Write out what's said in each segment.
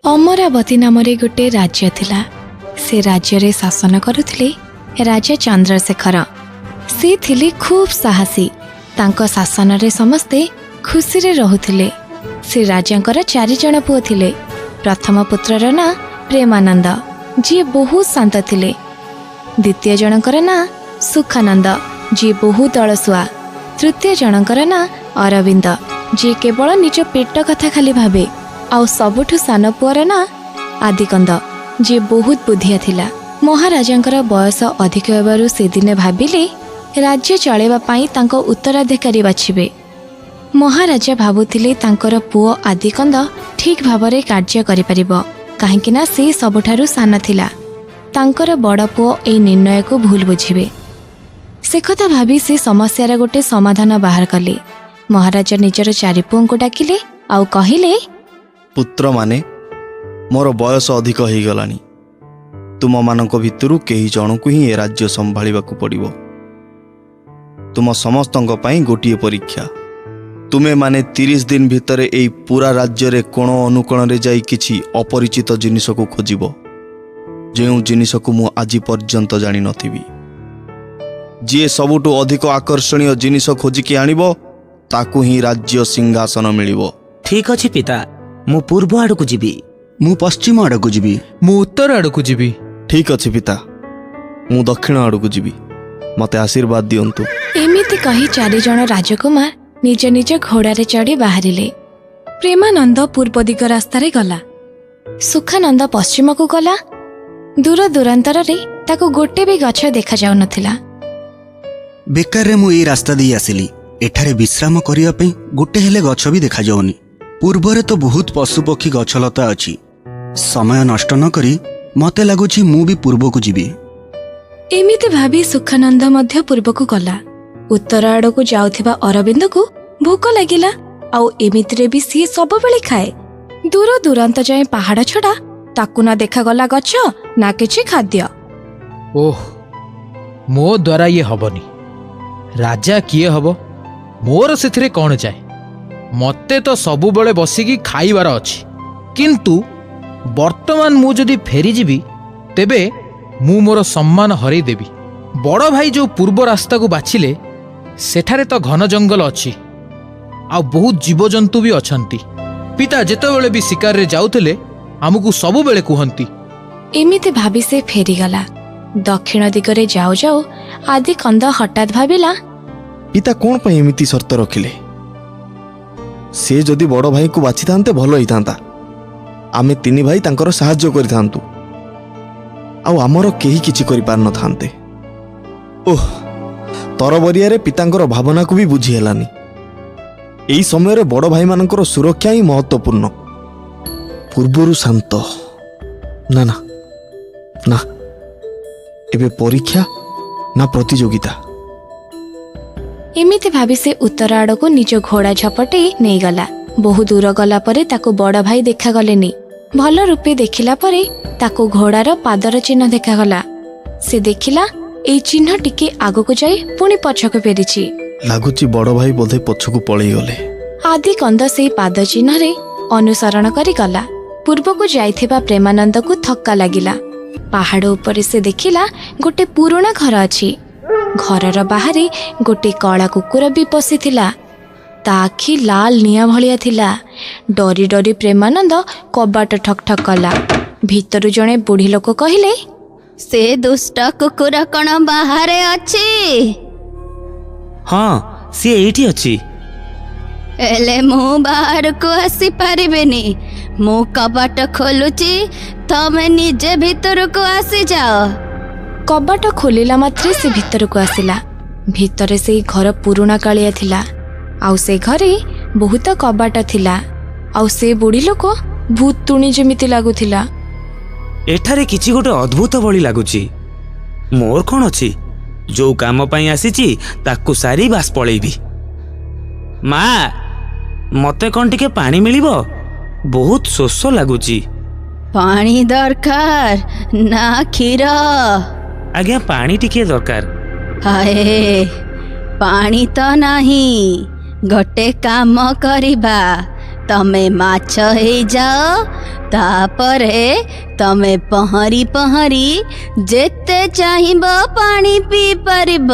अमरावती नाम गोटे राज्य थिला। से राज्य रे शासन करुथिले राजा चंद्रशेखर। से थिले खूब साहसी। तांको शासन रे समस्ते खुशी रे रहुथिले। से राजांकर 4 जण पुओ थिले। प्रथम पुत्रर ना प्रेमानंद, जी बहुत शांत थिले। द्वितीय जनकर ना सुखानंद, जी बहुत अलसुआ। तृतीय जनकर ना अरविंद, जी केवल निज पेट कथा खाली भावे। आउ सबुठु सान पुअर ना आदिकंद, जी बहुत बुद्धिया थिला। महाराजांकर बयस अधिक हेबारु से दिने भाबिले राज्य चलेबा पाई तांको उत्तराधिकारी बाछिबे। महाराजा भाबुथिले तांकर पुओ आदिकंद ठीक भाबरे कार्य करि परिबो, काहेकि ना से सबुठारु सान थिला। तांकर बड़ पुओ ए निर्णय को भूल बुझिबे। से कथा भाबी से समस्यार गोटे समाधान बाहर कले। महाराजा निजर 4 पुओं को डाकिले आउ कहिले, पुत्र माने मोर बयस अधिक हो गलानी। तुम मानक भितरु केही जणकु ही ए राज्य संभाळिबाकु पड़िबो। तुम समस्तंक पई गोटिए परीक्षा। तुमे माने 30 दिन भितरे एई पूरा राज्य रे कोण अनुकोण रे जाई किछि अपरिचित जिनिस को खोजिबो, जेउ जिनिस को मु आजि पर्यंत जानि नथिबी। जे सबुटु अधिक आकर्षणीय जिनिस खोजिकी आनिबो ताकु ही राज्य सिंहासन मिलिबो। ठीक अछि पिता, मु पूर्व आड़ को जीवी। मु पश्चिम आड़ को जीवी। मु उत्तर आड़ को जीवी। ठीक अछि पिता, मु दक्षिण आड़ को जीवी। मते आशीर्वाद दियंतु। एमिति कही 4 जण राजकुमार निज निज घोड़ा रे चढ़ी बाहरिले। प्रेमानंद पूर्व दिग रास्ता रे गला। सुखानंद पश्चिम को गला। दूर दूरांतर रे ताको गोटे भी गछ देखा जाउ नथिला। बेकार रे मु ए रास्ता दी आसिली। एठारे विश्राम करिया पे गोटे हेले गछ भी देखा जाउनी। पूर्व तो बहुत पशुपक्षी गछलता अछि। समय नष्ट न करी मते लागुछि मु भी पूर्व को जीवी। एमिति भाबी सुखानंद मध्य पूर्व को गला। उत्तर आड़ को जाउथिबा अरविंद को भोक लागिला। आउ एमिति रे भी सी सब बेले खाए। दूर दूरांत जाए पहाड़ छड़ा ताकू ना देखा गला गछ ना किछि खाद्य। ओह, मो द्वारा ये हबनी। राजा किए हबो, मोर सेथिरे कौन जाए। मते तो सबु बेले बसिकी खाइबार अछि, किंतु वर्तमान मु जदि फेरी जीवी तेबे मु मोर सम्मान हरई देबी। बड़ भाई जो पूर्व रास्ता को बाछिले सेठारे तो घन जंगल अछि आ बहुत जीवजंतु भी अछंती। पिता जेतेबेले भी शिकार रे जाउथिले हमकु सबु बेले कुहंती। एमिति भाबी से फेरी गला। दक्षिण दिगरे जाऊ जाऊ आदि कंद हठात भाबिला, पिता कोन पई एमिति शर्त रखिले। से जदि बड़ भाई को बाछि थांते भलो ही थांता। आमे 3 भाई तांकर सहाय्य करि थांतु आ हमर केही किछि करि पार न थांते। ओह, तरबरिया रे पितांकर भावना को भी बुझी हेलानी। एई समय रे बड़ भाई मानकर सुरक्षा ही महत्वपूर्ण। पूर्वरु शांत ना ना ना, एबे परीक्षा ना प्रतियोगिता। एमिति भाबी से उत्तर आड़ को निज घोड़ा झपटे नहीं गला। बहु दूर गला परे ताको बड़ भाई देखा गलेनी। भल रूपे देखिला परे ताको घोड़ार पादर चिन्ह देखा गला। से देखिला एई चिन्ह टिके आगो को जाई पुणी पछको फेरिछि। लागुची बड़ भाई बोधे पछको पळई गले। आदि कंद से पाद चिन्ह रे अनुसरण करी गला। पूर्व को जाइथिबा प्रेमानंद को थक्का लागिला। पहाड़ ऊपर से देखिला गोटे पुराना घर अछि। घरर बाहरे गोटे कला कुकुर भी पशिथिला। ता आखि लाल निया भलिया थिला। डरी डरी प्रेमानंद कबाट ठक ठक कला। भीतरु जणे बुढ़ी लोक कहिले, से दुष्ट कुकुर कण बाहरे अछि? हाँ, सी एठी अछि। एले मु बाहर को आसी पारिबेनी। मु कबाट खोलुची, तमे निजे भीतर को आसी जाओ। कबाट खोलिला मात्रे से भीतर को आसिला। भीतर से घर पुराना कालिया थिला। आउ से घरे बहुत कबाट थिला। आउ से बुढ़ी लोक भूतुणी जेमिति लागुथिला। एठारे किछि गोटे अद्भुत बळी लागुची। मोर कोन अछि, जो काम पई आसीची ताकू सारी बास पळेबी। माँ, मते कोन टिके पानी मिलिबो? बहुत शोष लागुची। पानी दरकार ना क्षीर? आज्ञा, पानी टिके दरकार। हाय, पानी तो नाही। गोटे काम करिबा। ତମେ ମାଛ ହେଇଯାଅ, ତାପରେ ତମେ ପହଁରି ପହଁରି ଯେତେ ଚାହିଁବ ପାଣି ପିଇ ପାରିବ।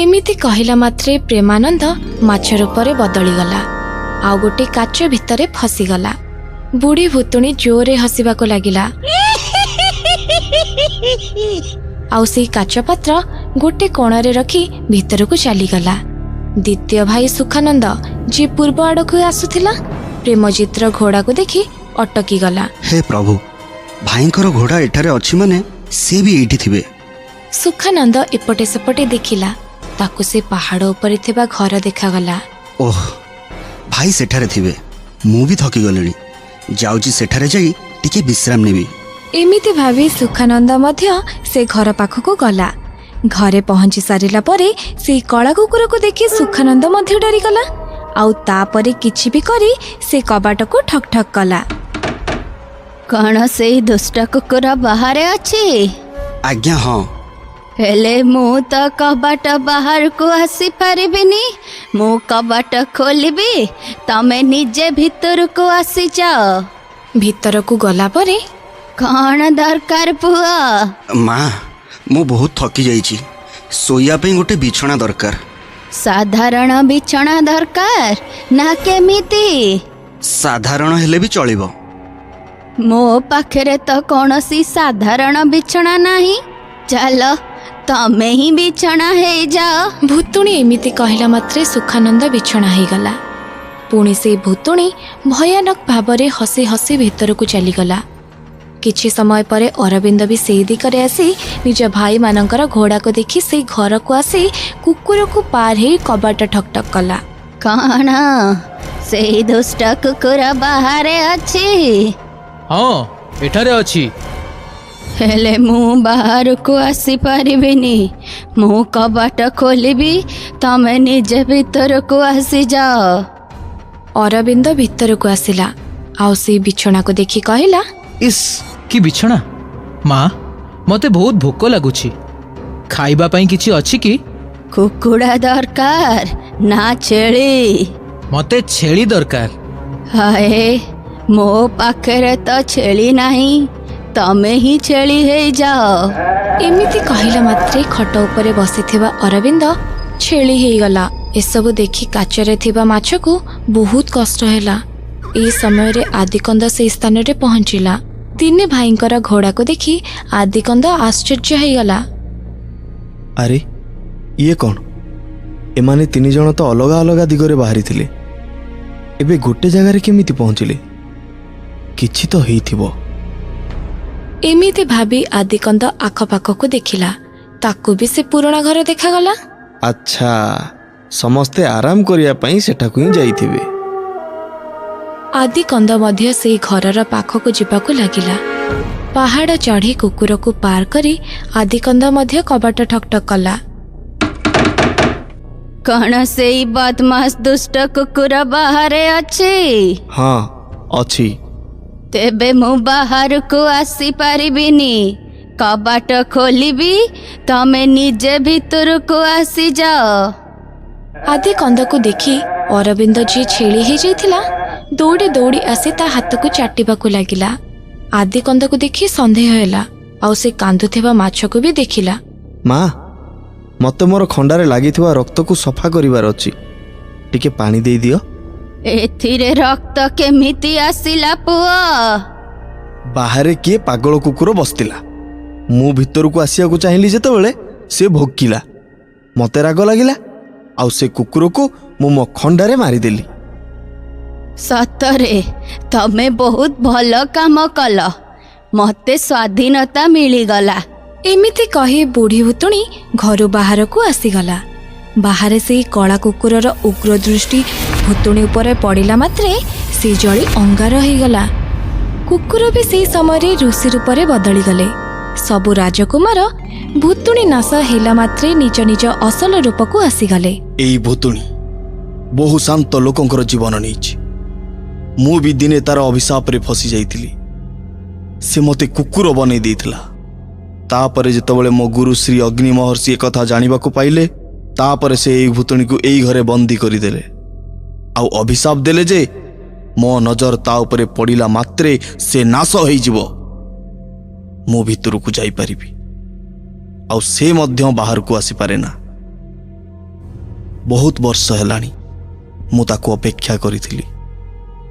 ଏମିତି କହିଲା ମାତ୍ରେ ପ୍ରେମାନନ୍ଦ ମାଛ ରୂପରେ ବଦଳିଗଲା ଆଉ ଗୋଟେ କାଚ ଭିତରେ ଫସିଗଲା। ବୁଢ଼ୀ ଭୁତୁଣୀ ଜୋରରେ ହସିବାକୁ ଲାଗିଲା ଆଉ ସେଇ କାଚ ପାତ୍ର ଗୋଟେ କୋଣରେ ରଖି ଭିତରକୁ ଚାଲିଗଲା। ଦ୍ୱିତୀୟ ଭାଇ ସୁଖାନନ୍ଦ, ଯିଏ ପୂର୍ବ ଆଡ଼କୁ ଆସୁଥିଲା, ପ୍ରେମଜିତ୍ର ଘୋଡ଼ାକୁ ଦେଖି ଅଟକିଗଲା। ହେ ପ୍ରଭୁ, ଭାଇଙ୍କର ଘୋଡ଼ା ଏଠାରେ ଅଛି ମାନେ ସେ ବି ଏଇଠି ଥିବେ। ସୁଖାନନ୍ଦ ଏପଟେ ସେପଟେ ଦେଖିଲା, ତାକୁ ସେ ପାହାଡ଼ ଉପରେ ଥିବା ଘର ଦେଖାଗଲା। ଓହ, ଭାଇ ସେଠାରେ ଥିବେ। ମୁଁ ବି ଥକିଗଲିଣି, ଯାଉଛି ସେଠାରେ ଯାଇ ଟିକେ ବିଶ୍ରାମ ନେବି। ଏମିତି ଭାବି ସୁଖାନନ୍ଦ ମଧ୍ୟ ସେ ଘର ପାଖକୁ ଗଲା। ଘରେ ପହଞ୍ଚି ସାରିଲା ପରେ ସେଇ କଳା କୁକୁରକୁ ଦେଖି ସୁଖାନନ୍ଦ ମଧ୍ୟ ଡରିଗଲା ଆଉ ତାପରେ କିଛି ବି କରି ସେ କବାଟକୁ ଠକ୍ ଠକ୍ କଲା। କ'ଣ ସେଇ ଦୁଷ୍ଟ କୁକୁର ବାହାରେ ଅଛି? ଆଜ୍ଞା ହଁ। ହେଲେ ମୁଁ ତ କବାଟ ବାହାରକୁ ଆସିପାରିବିନି। ମୁଁ କବାଟ ଖୋଲିବି, ତମେ ନିଜେ ଭିତରକୁ ଆସିଯାଅ। ଭିତରକୁ ଗଲା ପରେ କ'ଣ ଦରକାର ପୁଅ? ମା, ମୁଁ ବହୁତ ଥକି ଯାଇଛି। ଶୋଇବା ପାଇଁ ଗୋଟେ ବିଛଣା ଦରକାର। ସାଧାରଣ ବିଛଣା ଦରକାର ନା କେମିତି? ସାଧାରଣ ହେଲେ ବି ଚଳିବ। ମୋ ପାଖରେ ତ କୌଣସି ସାଧାରଣ ବିଛଣା ନାହିଁ। ଚାଲ ତମେ ହିଁ ବିଛଣା ହେଇଯାଅ। ଭୁତୁଣୀ ଏମିତି କହିଲା ମାତ୍ରେ ସୁଖାନନ୍ଦ ବିଛଣା ହେଇଗଲା। ପୁଣି ସେଇ ଭୁତୁଣୀ ଭୟାନକ ଭାବରେ ହସି ହସି ଭିତରକୁ ଚାଲିଗଲା। କିଛି ସମୟ ପରେ ଅରବିନ୍ଦ ବି ସେଇ ଦିଗରେ ଆସି ନିଜ ଭାଇମାନଙ୍କର ଘୋଡ଼ାକୁ ଦେଖି ସେଇ ଘରକୁ ଆସି କୁକୁରକୁ ପାର ହେଇ କବାଟ ଠକ୍ ଠକ୍ କଲା। କ'ଣ ସେଇ ଦୁଷ୍ଟ କୁକୁର ବାହାରେ ଅଛି? ହଁ, ଏଠାରେ ଅଛି। ହେଲେ ମୁଁ ବାହାରକୁ ଆସିପାରିବିନି। ମୁଁ କବାଟ ଖୋଲିବି, ତମେ ନିଜେ ଭିତରକୁ ଆସିଯାଅ। ଅରବିନ୍ଦ ଭିତରକୁ ଆସିଲା ଆଉ ସେଇ ବିଛଣାକୁ ଦେଖି କହିଲା, ଇସ୍, କି ବିଛଣା! ମା, ମୋତେ ବହୁତ ଭୋକ ଲାଗୁଛି। ଖାଇବା ପାଇଁ କିଛି ଅଛି କି? କୁକୁଡ଼ା ଦରକାର ନା ଛେଳି? ମୋତେ ଛେଳି ଦରକାର। ହାଏ, ମୋ ପାଖରେ ତ ଛେଳି ନାହିଁ। ତମେ ହିଁ ଛେଳି ହେଇଯାଅ। ଏମିତି କହିଲା ମାତ୍ରେ ଖଟ ଉପରେ ବସିଥିବା ଅରବିନ୍ଦ ଛେଳି ହେଇଗଲା। ଏସବୁ ଦେଖି କାଚରେ ଥିବା ମାଛକୁ ବହୁତ କଷ୍ଟ ହେଲା। ଏହି ସମୟରେ ଆଦିକନ୍ଦ ସେହି ସ୍ଥାନରେ ପହଞ୍ଚିଲା। ତିନି ଭାଇଙ୍କର ଘୋଡ଼ାକୁ ଦେଖି ଆଦିକନ୍ଦ ଆଶ୍ଚର୍ଯ୍ୟ ହେଇଗଲା। ଆରେ ଇଏ କ'ଣ? ଏମାନେ ତିନି ଜଣ ତ ଅଲଗା ଅଲଗା ଦିଗରେ ବାହାରିଥିଲେ, ଏବେ ଗୋଟେ ଜାଗାରେ କେମିତି ପହଞ୍ଚିଲେ? କିଛି ତ ହେଇଥିବ। ଏମିତି ଭାବି ଆଦିକନ୍ଦ ଆଖପାଖକୁ ଦେଖିଲା। ତାକୁ ବି ସେ ପୁରୁଣା ଘର ଦେଖାଗଲା। ଆଚ୍ଛା, ସମସ୍ତେ ଆରାମ କରିବା ପାଇଁ ସେଠାକୁ ହିଁ ଯାଇଥିବେ। ଆଦିକନ୍ଦ ମଧ୍ୟ ସେଇ ଘରର ପାଖକୁ ଯିବାକୁ ଲାଗିଲା। ପାହାଡ଼ ଚଢ଼ି କୁକୁରକୁ ପାର କରି ଆଦିକନ୍ଦ ମଧ୍ୟ କବାଟ ଠକ୍ ଠକ୍ କଲା। କ'ଣ ସେଇ ବଦମାସ ଦୁଷ୍ଟ କୁକୁର ବାହାରେ ଅଛି? ହଁ, ଅଛି। ତେବେ ମୁଁ ବାହାରକୁ ଆସିପାରିବିନି। କବାଟ ଖୋଲିବି, ତମେ ନିଜେ ଭିତରକୁ ଆସିଯାଅ। ଆଦିକନ୍ଦକୁ ଦେଖି ଅରବିନ୍ଦ, ଯିଏ ଛେଳି ହେଇଯାଇଥିଲା, ଦୌଡ଼ି ଦୌଡ଼ି ଆସି ତା ହାତକୁ ଚାଟିବାକୁ ଲାଗିଲା। ଆଦିକନ୍ଦକୁ ଦେଖି ସନ୍ଦେହ ହେଲା ଆଉ ସେ କାନ୍ଦୁଥିବା ମାଛକୁ ବି ଦେଖିଲା। ମା, ମୋତେ ମୋର ଖଣ୍ଡାରେ ଲାଗିଥିବା ରକ୍ତକୁ ସଫା କରିବାର ଅଛି, ଟିକେ ପାଣି ଦେଇଦିଅ। ଏଥିରେ ରକ୍ତ କେମିତି ଆସିଲା ପୁଅ? ବାହାରେ କିଏ ପାଗଳ କୁକୁର ବସିଥିଲା। ମୁଁ ଭିତରକୁ ଆସିବାକୁ ଚାହିଁଲି ଯେତେବେଳେ ସେ ଭୋକିଲା। ମୋତେ ରାଗ ଲାଗିଲା ଆଉ ସେ କୁକୁରକୁ ମୁଁ ମୋ ଖଣ୍ଡାରେ ମାରିଦେଲି। ସତରେ ତମେ ବହୁତ ଭଲ କାମ କଲ। ମୋତେ ସ୍ୱାଧୀନତା ମିଳିଗଲା। ଏମିତି କହି ବୁଢ଼ୀ ଭୁତୁଣୀ ଘରୁ ବାହାରକୁ ଆସିଗଲା। ବାହାରେ ସେଇ କଳା କୁକୁରର ଉଗ୍ର ଦୃଷ୍ଟି ଭୁତୁଣୀ ଉପରେ ପଡ଼ିଲା ମାତ୍ରେ ସେ ଜଳି ଅଙ୍ଗାର ହେଇଗଲା। କୁକୁର ବି ସେହି ସମୟରେ ଋଷି ରୂପରେ ବଦଳିଗଲେ। ସବୁ ରାଜକୁମାର ଭୁତୁଣୀ ନାଶ ହେଲା ମାତ୍ରେ ନିଜ ନିଜ ଅସଲ ରୂପକୁ ଆସିଗଲେ। ଏଇ ଭୁତୁଣୀ ବହୁ ଶାନ୍ତ ଲୋକଙ୍କର ଜୀବନ ନେଇଛି। ମୁଁ ବି ଦିନେ ତାର ଅଭିଶାପରେ ଫସି ଯାଇଥିଲି। ସେ ମୋତେ କୁକୁର ବନେଇ ଦେଇଥିଲା। ତାପରେ ଯେତେବେଳେ ମୋ ଗୁରୁ ଶ୍ରୀ ଅଗ୍ନି ମହର୍ଷି ଏକଥା ଜାଣିବାକୁ ପାଇଲେ, ତାପରେ ସେ ଏଇ ଭୁତୁଣୀକୁ ଏଇ ଘରେ ବନ୍ଦୀ କରିଦେଲେ ଆଉ ଅଭିଶାପ ଦେଲେ ଯେ ମୋ ନଜର ତା ଉପରେ ପଡ଼ିଲା ମାତ୍ରେ ସେ ନାଶ ହୋଇଯିବ। ମୁଁ ଭିତରକୁ ଯାଇପାରିବି, ଆଉ ସେ ମଧ୍ୟ ବାହାରକୁ ଆସିପାରେ ନା। ବହୁତ ବର୍ଷ ହେଲାଣି ମୁଁ ତାକୁ ଅପେକ୍ଷା କରିଥିଲି।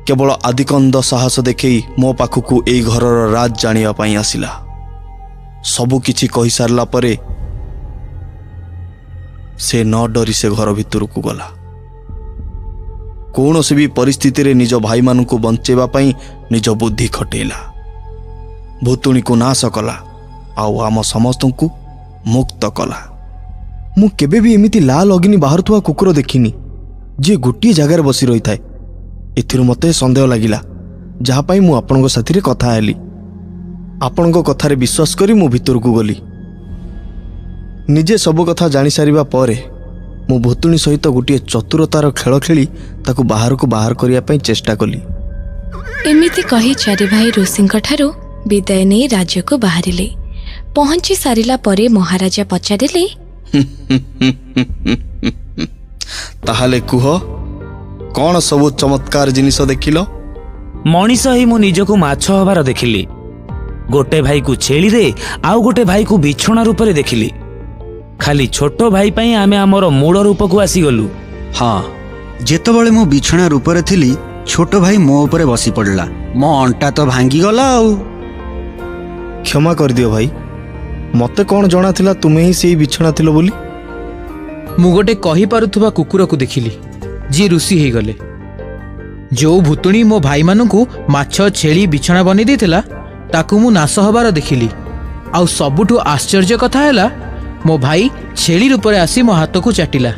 କେବଳ ଆଦିକନ୍ଦ ସାହସ ଦେଖେଇ ମୋ ପାଖକୁ ଏଇ ଘରର ରାଜ ଜାଣିବା ପାଇଁ ଆସିଲା। ସବୁ କିଛି କହିସାରିଲା ପରେ ସେ ନ ଡରି ସେ ଘର ଭିତରକୁ ଗଲା। କୌଣସି ବି ପରିସ୍ଥିତିରେ ନିଜ ଭାଇମାନଙ୍କୁ ବଞ୍ଚେଇବା ପାଇଁ ନିଜ ବୁଦ୍ଧି ଖଟେଇଲା। ଭୁତୁଣୀକୁ ନାଶ କଲା, ଆଉ ଆମ ସମସ୍ତଙ୍କୁ ମୁକ୍ତ କଲା। ମୁଁ କେବେ ବି ଏମିତି ଲାଲ ଅଗ୍ନି ବାହାରୁଥିବା କୁକୁର ଦେଖିନି ଯିଏ ଗୋଟିଏ ଜାଗାରେ ବସି ରହିଥାଏ। ଏଥିରୁ ମୋତେ ସନ୍ଦେହ ଲାଗିଲା, ଯାହା ପାଇଁ ମୁଁ ଆପଣଙ୍କ ସାଥିରେ କଥା ହେଲି। ଆପଣଙ୍କ କଥାରେ ବିଶ୍ୱାସ କରି ମୁଁ ଭିତରକୁ ଗଲି। ନିଜେ ସବୁ କଥା ଜାଣିସାରିବା ପରେ ମୁଁ ଭୁତୁଣୀ ସହିତ ଗୋଟିଏ ଚତୁରତାର ଖେଳ ଖେଳି ତାକୁ ବାହାରକୁ ବାହାର କରିବା ପାଇଁ ଚେଷ୍ଟା କଲି। ଏମିତି କହି ଚାରି ଭାଇ ଋଷିଙ୍କଠାରୁ ବିଦାୟ ନେଇ ରାଜ୍ୟକୁ ବାହାରିଲେ। ପହଞ୍ଚି ସାରିଲା ପରେ ମହାରାଜା ପଚାରିଲେ, ତାହେଲେ କୁହ, କ'ଣ ସବୁ ଚମତ୍କାର ଜିନିଷ ଦେଖିଲ? ମଣିଷ ହିଁ ମୁଁ ନିଜକୁ ମାଛ ହବାର ଦେଖିଲି। ଗୋଟେ ଭାଇକୁ ଛେଳିରେ ଆଉ ଗୋଟେ ଭାଇକୁ ବିଛଣା ରୂପରେ ଦେଖିଲି। ଖାଲି ଛୋଟ ଭାଇ ପାଇଁ ଆମେ ଆମର ମୂଳ ରୂପକୁ ଆସିଗଲୁ। ହଁ, ଯେତେବେଳେ ମୁଁ ବିଛଣା ରୂପରେ ଥିଲି, ଛୋଟ ଭାଇ ମୋ ଉପରେ ବସି ପଡ଼ିଲା। ମୋ ଅଣ୍ଟା ତ ଭାଙ୍ଗିଗଲା ଆଉ। କ୍ଷମା କରିଦିଅ ଭାଇ, ମୋତେ କ'ଣ ଜଣାଥିଲା ତୁମେ ହିଁ ସେଇ ବିଛଣା ଥିଲ ବୋଲି। ମୁଁ ଗୋଟେ କହିପାରୁଥିବା କୁକୁରକୁ ଦେଖିଲି, ଯିଏ ଋଷି ହେଇଗଲେ। ଯୋଉ ଭୁତୁଣୀ ମୋ ଭାଇମାନଙ୍କୁ ମାଛ ଛେଳି ବିଛଣା ବନେଇ ଦେଇଥିଲା, ତାକୁ ମୁଁ ନାଶ ହେବାର ଦେଖିଲି। ଆଉ ସବୁଠୁ ଆଶ୍ଚର୍ଯ୍ୟ କଥା ହେଲା, ମୋ ଭାଇ ଛେଳି ରୂପରେ ଆସି ମୋ ହାତକୁ ଚାଟିଲା।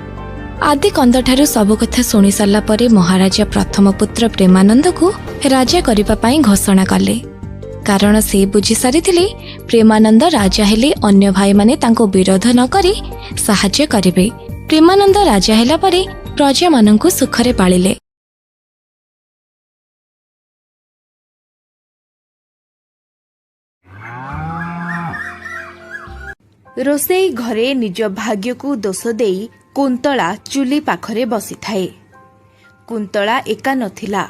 ଆଦିକନ୍ଦଠାରୁ ସବୁ କଥା ଶୁଣି ସାରିଲା ପରେ ମହାରାଜା ପ୍ରଥମ ପୁତ୍ର ପ୍ରେମାନନ୍ଦକୁ ରାଜା କରିବା ପାଇଁ ଘୋଷଣା କଲେ। କାରଣ ସେ ବୁଝି ସାରିଥିଲେ ପ୍ରେମାନନ୍ଦ ରାଜା ହେଲେ ଅନ୍ୟ ଭାଇମାନେ ତାଙ୍କୁ ବିରୋଧ ନ କରି ସାହାଯ୍ୟ କରିବେ। ପ୍ରେମାନନ୍ଦ ରାଜା ହେଲା ପରେ ପ୍ରଜାମାନଙ୍କୁ ସୁଖରେ ପାଳିଲେ। ରୋଷେଇ ଘରେ ନିଜ ଭାଗ୍ୟକୁ ଦୋଷ ଦେଇ କୁନ୍ତଳା ଚୁଲି ପାଖରେ ବସିଥାଏ। କୁନ୍ତଳା ଏକା ନଥିଲା,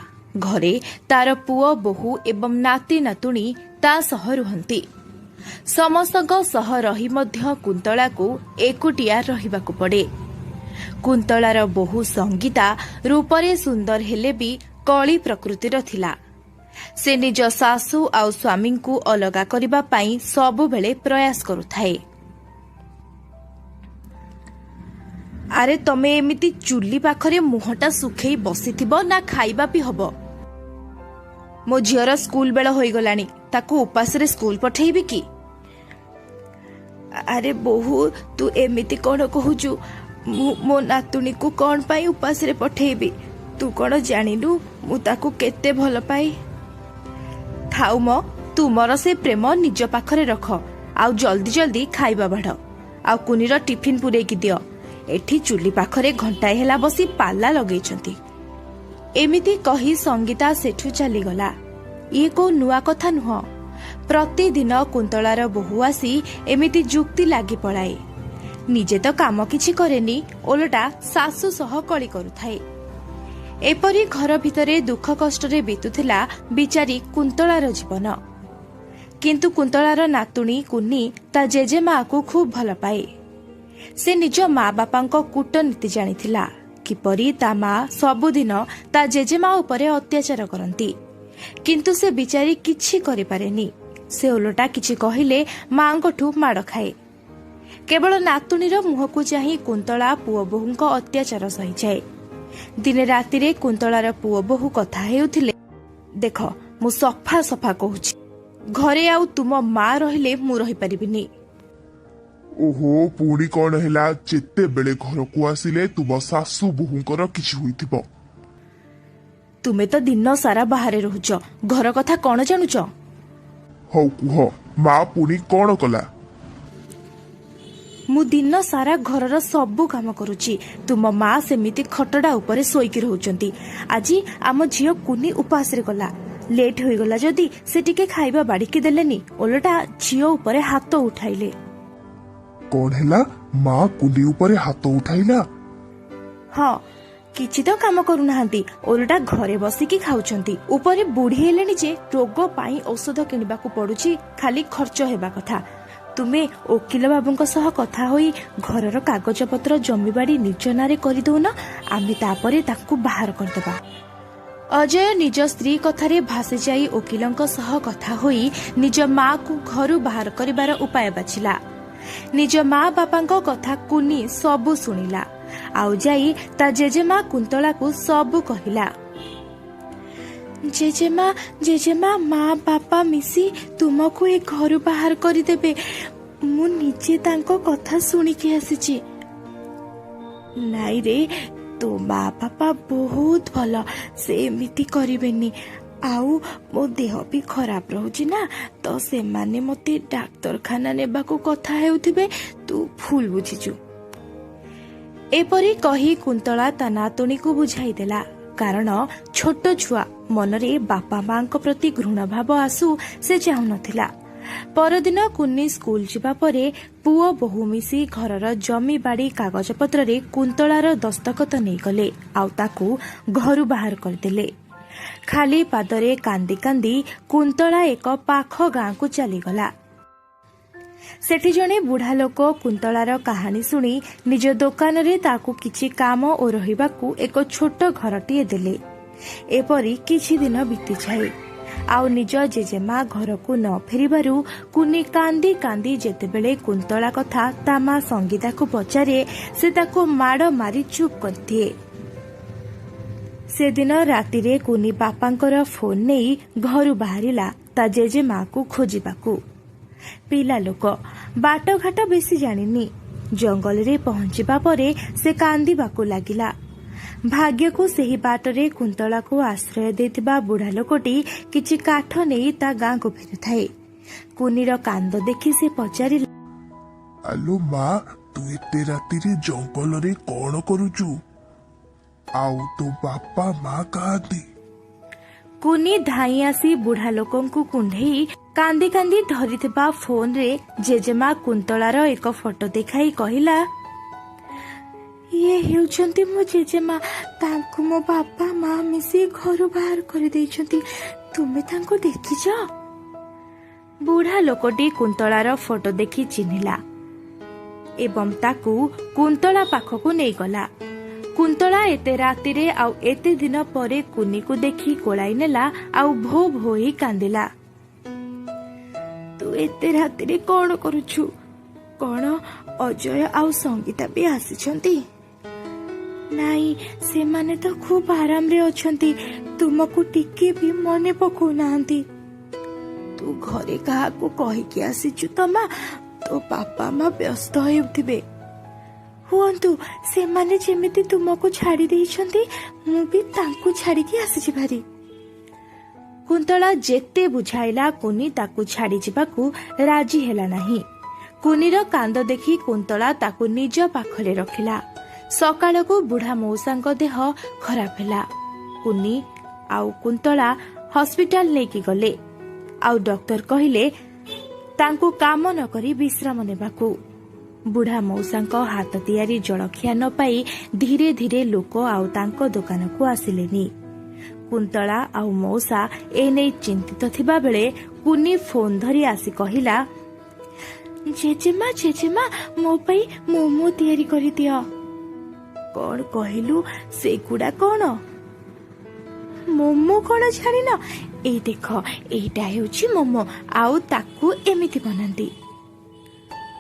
ଘରେ ତାର ପୁଅ ବୋହୂ ଏବଂ ନାତି ନାତୁଣୀ ତା ସହ ରୁହନ୍ତି। ସମସ୍ତଙ୍କ ସହ ରହି ମଧ୍ୟ କୁନ୍ତଳାକୁ ଏକୁଟିଆ ରହିବାକୁ ପଡ଼େ। କୁନ୍ତଳାର ବୋହୂ ସଙ୍ଗୀତା ରୂପରେ ସୁନ୍ଦର ହେଲେ ବି କଳି ପ୍ରକୃତିର ଥିଲା। ସେ ନିଜ ଶାଶୁ ଆଉ ସ୍ୱାମୀଙ୍କୁ ଅଲଗା କରିବା ପାଇଁ ସବୁବେଳେ ପ୍ରୟାସ କରୁଥାଏ। ଆରେ ତମେ ଏମିତି ଚୁଲି ପାଖରେ ମୁହଁଟା ଶୁଖେଇ ବସିଥିବ ନା ଖାଇବା ବି ହବ? ମୋ ଝିଅର ସ୍କୁଲ ବେଳ ହୋଇଗଲାଣି, ତାକୁ ଉପାସରେ ସ୍କୁଲ ପଠେଇବି କି? ଆରେ ବୋହୂ, ତୁ ଏମିତି କ'ଣ କହୁଛୁ? ମୁଁ ମୋ ନାତୁଣୀକୁ କ'ଣ ପାଇଁ ଉପାସରେ ପଠେଇବି? ତୁ କ'ଣ ଜାଣିନୁ ମୁଁ ତାକୁ କେତେ ଭଲ ପାଏ? ଥାଉ ମ, ତୁମର ସେ ପ୍ରେମ ନିଜ ପାଖରେ ରଖ, ଆଉ ଜଲ୍ଦି ଜଲ୍ଦି ଖାଇବା ବାଢ଼, ଆଉ କୁନିର ଟିଫିନ୍ ପୂରେଇକି ଦିଅ। ଏଠି ଚୁଲି ପାଖରେ ଘଣ୍ଟାଏ ହେଲା ବସି ପାଲା ଲଗେଇଛନ୍ତି। ଏମିତି କହି ସଙ୍ଗୀତା ସେଠୁ ଚାଲିଗଲା। ଇଏ କୋଉ ନୂଆ କଥା ନୁହଁ। ପ୍ରତିଦିନ କୁନ୍ତଳାର ବୋହୂ ଆସି ଏମିତି ଯୁକ୍ତି ଲାଗି ପଳାଏ। ନିଜେ ତ କାମ କିଛି କରେନି, ଓଲଟା ଶାଶୁ ସହ କଳି କରୁଥାଏ। ଏପରି ଘର ଭିତରେ ଦୁଃଖ କଷ୍ଟରେ ବିତୁଥିଲା ବିଚାରୀ କୁନ୍ତଳାର ଜୀବନ। କିନ୍ତୁ କୁନ୍ତଳାର ନାତୁଣୀ କୁନି ତା ଜେଜେମାକୁ ଖୁବ୍ ଭଲ ପାଏ। ସେ ନିଜ ମା ବାପାଙ୍କ କୂଟନୀତି ଜାଣିଥିଲା, କିପରି ତା ମା ସବୁଦିନ ତା ଜେଜେମା ଉପରେ ଅତ୍ୟାଚାର କରନ୍ତି। କିନ୍ତୁ ସେ ବିଚାରୀ କିଛି କରିପାରେନି। ସେ ଓଲଟା କିଛି କହିଲେ ମାଙ୍କଠୁ ମାଡ଼ ଖାଏ। କେବଳ ନାତୁଣୀର ମୁହଁକୁ ଚାହିଁ କୁନ୍ତଳା ପୁଅ ବୋହୂଙ୍କ ଅତ୍ୟାଚାର ସହିଯାଏ। ଦିନେ ରାତିରେ କୁନ୍ତଳାର ପୁଅ ବୋହୂ କଥା ହେଉଥିଲେ, ଦେଖ ମୁଁ ସଫା ସଫା କହୁଛି, ଘରେ ଆଉ ତୁମ ମା ରହିଲେ ମୁଁ ରହିପାରିବିନି। ଓହୋ, ପୁଣି କ'ଣ ହେଲା? ଯେତେବେଳେ ଘରକୁ ଆସିଲେ ତୁମ ଶାଶୁ ବୋହୂଙ୍କର କିଛି ହୋଇଥିବ। ତୁମେ ତ ଦିନ ସାରା ବାହାରେ ରହୁଛ, ଘର କଥା କ'ଣ ଜାଣୁଛ? ହଉ କୁହ, ମା ପୁଣି କ'ଣ କଲା? ମୁଁ ଦିନ ସାରା ଘରର ସବୁ କାମ କରୁଛି, ତୁମ ମା ସେମିତି ଖଟଡ଼ା ଉପରେ ଶୋଇକି ରହୁଛନ୍ତି। ଆଜି ଆମ ଝିଅ କୁନି ଉପାସରେ ଗଲା, ଲେଟ୍ ହୋଇଗଲା ଯଦି ସେ ଟିକେ ଖାଇବା ବାଢ଼ିକି ଦେଲେନି, ଓଲଟା ଝିଅ ଉପରେ ହାତ ଉଠାଇଲେ। କ'ଣ ହେଲା? ମା କୁନି ଉପରେ ହାତ ଉଠାଇଲା? ହଁ, କିଛି ତ କାମ କରୁନାହାନ୍ତି, ଓଲଟା ଘରେ ବସିକି ଖାଉଛନ୍ତି। ଉପରେ ବୁଢୀ ହେଲେଣି ଯେ ରୋଗ ପାଇଁ ଔଷଧ କିଣିବାକୁ ପଡୁଛି, ଖାଲି ଖର୍ଚ୍ଚ ହେବା କଥା। ତୁମେ ଓକିଲ ବାବୁଙ୍କ ସହ କଥା ହୋଇ ଘରର କାଗଜପତ୍ର ଜମିବାଡି ନିଜ ନାଁରେ କରିଦଉନ, ଆମେ ତାପରେ ତାଙ୍କୁ ବାହାର କରିଦେବା। ଅଜୟ ନିଜ ସ୍ତ୍ରୀ କଥାରେ ଭାସି ଯାଇ ଓକିଲଙ୍କ ସହ କଥା ହୋଇ ନିଜ ମାକୁ ଘରୁ ବାହାର କରିବାର ଉପାୟ ବାଛିଲା। ନିଜ ମା ବାପାଙ୍କ କଥା କୁନି ସବୁ ଶୁଣିଲା, ଆଉ ଯାଇ ତା ଜେଜେମା କୁନ୍ତଳାକୁ ସବୁ କହିଲା। ଜେଜେମା ମା ବାପା ମିଶି ତୁମକୁ ଏ ଘରୁ ବାହାର କରିଦେବେ। ମୁଁ ନିଜେ ତାଙ୍କ କଥା ଶୁଣିକି ଆସିଛି। ନାଇରେ, ତୋ ମା ବାପା ବହୁତ ଭଲ, ସେ ଏମିତି କରିବେନି। ଆଉ ମୋ ଦେହ ବି ଖରାପ ରହୁଛି ନା, ତ ସେମାନେ ମତେ ଡାକ୍ତରଖାନା ନେବାକୁ କଥା ହେଉଥିବେ। ତୁ ଭୁଲ ବୁଝିଛୁ। ଏପରି କହି କୁନ୍ତଳା ତା ନାତୁଣୀକୁ ବୁଝାଇ ଦେଲା, କାରଣ ଛୋଟ ଛୁଆ ମନରେ ବାପା ମାଙ୍କ ପ୍ରତି ଘୃଣ ଭାବ ଆସୁ ସେ ଚାହୁଁନଥିଲା। ପରଦିନ କୁନି ସ୍କୁଲ ଯିବା ପରେ ପୁଅ ବୋହୂ ମିଶି ଘରର ଜମିବାଡି କାଗଜପତ୍ରରେ କୁନ୍ତଳାର ଦସ୍ତଖତ ନେଇଗଲେ, ଆଉ ତାକୁ ଘରୁ ବାହାର କରିଦେଲେ। ଖାଲି ପାଦରେ କାନ୍ଦି କାନ୍ଦି କୁନ୍ତଳା ଏକ ପାଖ ଗାଁକୁ ଚାଲିଗଲା। ସେଠି ଜଣେ ବୁଢା ଲୋକ କୁନ୍ତଳାର କାହାଣୀ ଶୁଣି ନିଜ ଦୋକାନରେ ତାକୁ କିଛି କାମ ଓ ରହିବାକୁ ଏକ ଛୋଟ ଘରଟିଏ ଦେଲେ। ଏପରି କିଛି ଦିନ ବିତିଯାଏ, ଆଉ ନିଜ ଜେଜେମା ଘରକୁ ନ ଫେରିବାରୁ କୁନି କାନ୍ଦି କାନ୍ଦି ଯେତେବେଳେ କୁନ୍ତଳା କଥା ତା ମା ସଙ୍ଗୀତାକୁ ପଚାରେ, ସେ ତାକୁ ମାଡ଼ ମାରି ଚୁପ୍ କରିଦିଏ। ସେଦିନ ରାତିରେ କୁନି ବାପାଙ୍କର ଫୋନ ନେଇ ଘରୁ ବାହାରିଲା ତା ଜେଜେମାକୁ ଖୋଜିବାକୁ। ପିଲା ଲୋକ, ବାଟଘାଟ ବେଶୀ ଜାଣିନି। ଜଙ୍ଗଲରେ ପହଞ୍ଚିବା ପରେ ସେ କାନ୍ଦିବାକୁ ଲାଗିଲା। ଭାଗ୍ୟକୁ ସେହି ବାଟରେ କୁନ୍ତଳାକୁ ଆଶ୍ରୟ ଦେଇଥିବା ବୁଢା ଲୋକଟି କିଛି କାଠ ନେଇ ତା ଗାଁକୁ ଫେରୁଥାଏ। କୁନିର କାନ୍ଦ ଦେଖି ସେ ପଚାରିଲା, ଆଲୋ ମା, ତୁ ଏତେ ରାତିରେ ଜଙ୍ଗଲରେ କଣ କରୁଛୁ? ଆଉ ତୋ ବାପା ମା କାହାନ୍ତି? କୁନି ଧାଇଁ ଆସି ବୁଢା ଲୋକଙ୍କୁ କୁଣ୍ଢେଇ କାନ୍ଦି କାନ୍ଦି ଧରିଥିବା ଫୋନରେ ଜେଜେମା କୁନ୍ତଳାର ଏକ ଫଟୋ ଦେଖାଇ କହିଲା, ଇଏ ହେଉଛନ୍ତି ମୋ ଜେଜେମା। ତାଙ୍କୁ ମୋ ବାପା ମା ମିଶି ଘରୁ ବାହାର କରିଦେଇଛନ୍ତି। ତୁମେ ତାଙ୍କୁ ଦେଖିଛ? ବୁଢା ଲୋକଟି କୁନ୍ତଳାର ଫଟୋ ଦେଖି ଚିହ୍ନିଲା ଏବଂ ତାକୁ କୁନ୍ତଳା ପାଖକୁ ନେଇଗଲା। କୁନ୍ତଳା ଏତେ ରାତିରେ ଆଉ ଏତେ ଦିନ ପରେ କୁନିକୁ ଦେଖି କୋଳାଇ ନେଲା, ଆଉ ଭୋ ଭୋ ହୋଇ କାନ୍ଦିଲା। ତୁ ଏତେ ରାତିରେ କଣ କରୁଛୁ? କଣ ଅଜୟ ଆଉ ସଙ୍ଗୀତା ବି ଆସିଛନ୍ତି? ନାଇଁ, ସେମାନେ ତ ଖୁବ ଆରାମରେ ଅଛନ୍ତି। ତୁମକୁ ଟିକେ ବି ମନେ ପକଉନାହାନ୍ତି। ତୁ ଘରେ କାହାକୁ କହିକି ଆସିଛୁ ତ ମା? ତୋ ବାପା ମା ବ୍ୟସ୍ତ ହେଉଥିବେ। ହୁଅନ୍ତୁ, ସେମାନେ ଯେମିତି ତୁମକୁ ଛାଡି ଦେଇଛନ୍ତି, ମୁଁ ବି ତାଙ୍କୁ ଛାଡିକି ଆସିଛି ଭାରି। କୁନ୍ତଳା ଯେତେ ବୁଝାଇଲା କୁନି ତାକୁ ଛାଡି ଯିବାକୁ ରାଜି ହେଲା ନାହିଁ। କୁନିର କାନ୍ଦ ଦେଖି କୁନ୍ତଳା ତାକୁ ନିଜ ପାଖରେ ରଖିଲା। ସକାଳକୁ ବୁଢା ମଉସାଙ୍କ ଦେହ ଖରାପ ହେଲା। କୁନି ଆଉ କୁନ୍ତଳା ହସ୍ପିଟାଲ ନେଇକି ଗଲେ, ଆଉ ଡକ୍ଟର କହିଲେ ତାଙ୍କୁ କାମ ନ କରି ବିଶ୍ରାମ ନେବାକୁ। ବୁଢା ମଉସାଙ୍କ ହାତ ତିଆରି ଜଳଖିଆ ନ ପାଇ ଧୀରେ ଧୀରେ ଲୋକ ଆଉ ତାଙ୍କ ଦୋକାନକୁ ଆସିଲେନି। କୁନ୍ତଳା ଆଉ ମଉସା ଏନେଇ ଚିନ୍ତିତ ଥିବା ବେଳେ କୁନି ଫୋନ ଧରି ଆସି କହିଲା, ଜେଜେମା ମୋ ପାଇଁ ମୋମୋ ତିଆରି କରିଦିଅ। କଣ କହିଲୁ? ସେଗୁଡା କଣ? ମୋମୋ କଣ ଛାଣିନ? ଏଇ ଦେଖ, ଏଇଟା ହେଉଛି ମୋମୋ, ଆଉ ତାକୁ ଏମିତି ବନାନ୍ତି।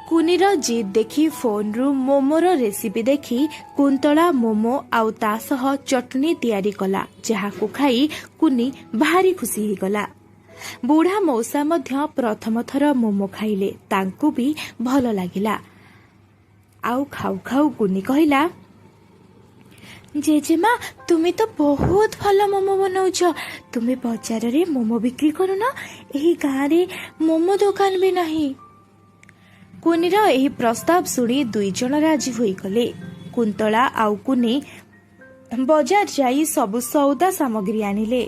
କୁନିର ଜିଦ୍ ଦେଖି ଫୋନରୁ ମୋମୋର ରେସିପି ଦେଖି କୁନ୍ତଳା ମୋମୋ ଆଉ ତା ସହ ଚଟଣି ତିଆରି କଲା, ଯାହାକୁ ଖାଇ କୁନି ଭାରି ଖୁସି ହେଇଗଲା। ବୁଢା ମଉସା ମଧ୍ୟ ପ୍ରଥମ ଥର ମୋମୋ ଖାଇଲେ, ତାଙ୍କୁ ବି ଭଲ ଲାଗିଲା। ଆଉ ଖାଉ ଖାଉ କୁନି କହିଲା, ଜେଜେମା, ତୁମେ ତ ବହୁତ ଭଲ ମୋମୋ ବନଉଛ। ତୁମେ ବଜାରରେ ମୋମୋ ବିକ୍ରି କରୁନ? ଏହି ଗାଁରେ ମୋମୋ ଦୋକାନ ବି ନାହିଁ। କୁନିର ଏହି ପ୍ରସ୍ତାବ ଶୁଣି ଦୁଇ ଜଣ ରାଜି ହୋଇଗଲେ। କୁନ୍ତଳା ଆଉ କୁନି ବଜାର ଯାଇ ସବୁ ସଉଦା ସାମଗ୍ରୀ ଆଣିଲେ,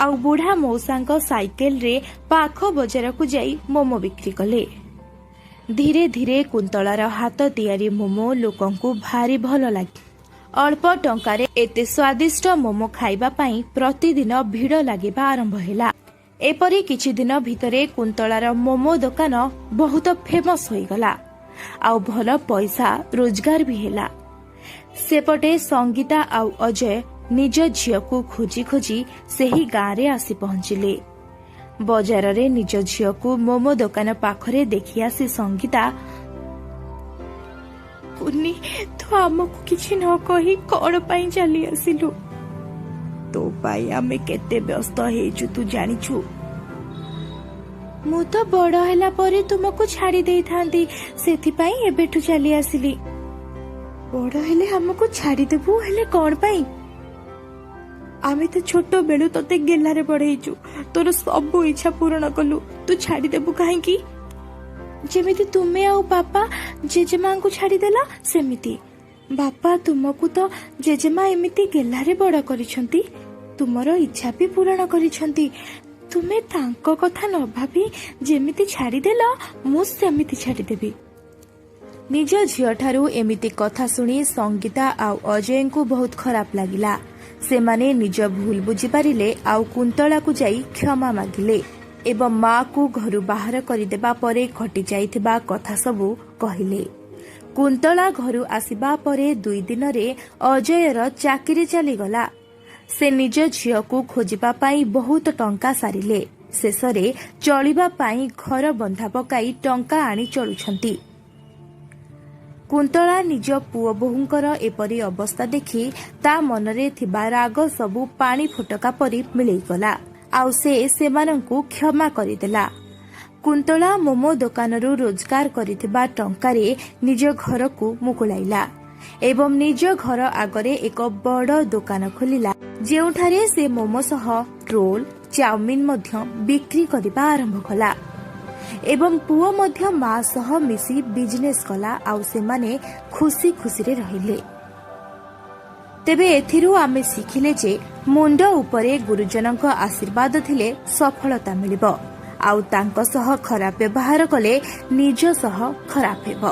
ଆଉ ବୁଢା ମଉସାଙ୍କ ସାଇକେଲରେ ପାଖ ବଜାରକୁ ଯାଇ ମୋମୋ ବିକ୍ରି କଲେ। ଧୀରେ ଧୀରେ କୁନ୍ତଳାର ହାତ ତିଆରି ମୋମୋ ଲୋକଙ୍କୁ ଭାରି ଭଲ ଲାଗେ, ଅଳ୍ପ ଟଙ୍କାରେ ଏତେ ସ୍ୱାଦିଷ୍ଟ ମୋମୋ ଖାଇବା ପାଇଁ ପ୍ରତିଦିନ ଭିଡ଼ ଲାଗିବା ଆରମ୍ଭ ହେଲା। ଏପରି କିଛି ଦିନ ଭିତରେ କୁନ୍ତଳାର ମୋମୋ ଦୋକାନ ବହୁତ ଫେମସ୍ ହୋଇଗଲା ଆଉ ଭଲ ପଇସା ରୋଜଗାର ବି ହେଲା। ସେପଟେ ସଙ୍ଗୀତା ଆଉ ଅଜୟ ନିଜ ଝିଅକୁ ଖୋଜି ଖୋଜି ସେହି ଗାଁରେ ଆସି ପହଞ୍ଚିଲେ। ବଜାରରେ ନିଜ ଝିଅକୁ ମୋମୋ ଦୋକାନ ପାଖରେ ଦେଖି ଆସି ସଙ୍ଗୀତା, କୁନି ତୁ ଆମକୁ କିଛି ନ କହି କଣ ପାଇଁ ଚାଲି ଆସିଲୁ? ତୋ ପାଇଁ ଆମେ କେତେ ବ୍ୟସ୍ତ ହେଇଛୁ ତୁ ଜାଣିଛୁ? ମୁଁ ତ ବଡ ହେଲା ପରେ ତୁମକୁ ଛାଡି ଦେଇଥାନ୍ତି, ସେଥିପାଇଁ ଏବେଠୁ ଚାଲି ଆସିଲି। ବଡ ହେଲେ ଆମକୁ ଛାଡିଦେବୁ, ହେଲେ କଣ ପାଇଁ? ଆମେ ତ ଛୋଟ ବେଳୁ ତତେ ଗେଲାରେ ବଢେଇଛୁ, ତୋର ସବୁ ଇଚ୍ଛା ପୂରଣ କଲୁ, ତୁ ଛାଡିଦେବୁ କାହିଁକି? ଯେମିତି ତୁମେ ଆଉ ବାପା ଜେଜେମାଙ୍କୁ ଛାଡିଦେଲ ସେମିତି। ବାପା ତୁମକୁ ତ ଜେଜେମା ଏମିତି ଗେଲାରେ ବଡ କରିଛନ୍ତି, ତୁମର ଇଚ୍ଛା ବି ପୂରଣ କରିଛନ୍ତି। ତୁମେ ତାଙ୍କ କଥା ନ ଭାବି ଯେମିତି ଛାଡିଦେଲ, ମୁଁ ସେମିତି ଛାଡିଦେବି। ନିଜ ଝିଅଠାରୁ ଏମିତି କଥା ଶୁଣି ସଙ୍ଗୀତା ଆଉ ଅଜୟଙ୍କୁ ବହୁତ ଖରାପ ଲାଗିଲା। ସେମାନେ ନିଜ ଭୁଲ ବୁଝିପାରିଲେ ଆଉ କୁନ୍ତଳାକୁ ଯାଇ କ୍ଷମା ମାଗିଲେ ଏବଂ ମାକୁ ଘରୁ ବାହାର କରିଦେବା ପରେ ଘଟି ଯାଇଥିବା କଥା ସବୁ କହିଲେ। କୁନ୍ତଳା ଘରୁ ଆସିବା ପରେ 2 ଦିନରେ ଅଜୟର ଚାକିରି ଚାଲିଗଲା। ସେ ନିଜ ଝିଅକୁ ଖୋଜିବା ପାଇଁ ବହୁତ ଟଙ୍କା ସାରିଲେ। ଶେଷରେ ଚଳିବା ପାଇଁ ଘର ବନ୍ଧା ପକାଇ ଟଙ୍କା ଆଣି ଚଳୁଛନ୍ତି। କୁନ୍ତଳା ନିଜ ପୁଅ ବୋହୂଙ୍କର ଏପରି ଅବସ୍ଥା ଦେଖି ତା ମନରେ ଥିବା ରାଗ ସବୁ ପାଣି ଫୋଟକା ପରି ମିଳେଇଗଲା ଆଉ ସେ ସେମାନଙ୍କୁ କ୍ଷମା କରିଦେଲା। କୁନ୍ତଳା ମୋମୋ ଦୋକାନରୁ ରୋଜଗାର କରିଥିବା ଟଙ୍କାରେ ନିଜ ଘରକୁ ମୁକୁଳାଇଲା ଏବଂ ନିଜ ଘର ଆଗରେ ଏକ ବଡ଼ ଦୋକାନ ଖୋଲିଲା, ଯେଉଁଠାରେ ସେ ମୋମୋ ସହ ରୋଲ, ଚାଉମିନ ମଧ୍ୟ ବିକ୍ରି କରିବା ଆରମ୍ଭ କଲା ଏବଂ ପୁଅ ମଧ୍ୟ ମା ସହ ମିଶି ବିଜନେସ୍ କଲା ଆଉ ସେମାନେ ଖୁସି ଖୁସିରେ ରହିଲେ। ତେବେ ଏଥିରୁ ଆମେ ଶିଖିଲେ ଯେ ମୁଣ୍ଡ ଉପରେ ଗୁରୁଜନଙ୍କ ଆଶୀର୍ବାଦ ଥିଲେ ସଫଳତା ମିଳିବ ଆଉ ତାଙ୍କ ସହ ଖରାପ ବ୍ୟବହାର କଲେ ନିଜ ସହ ଖରାପ ହେବ।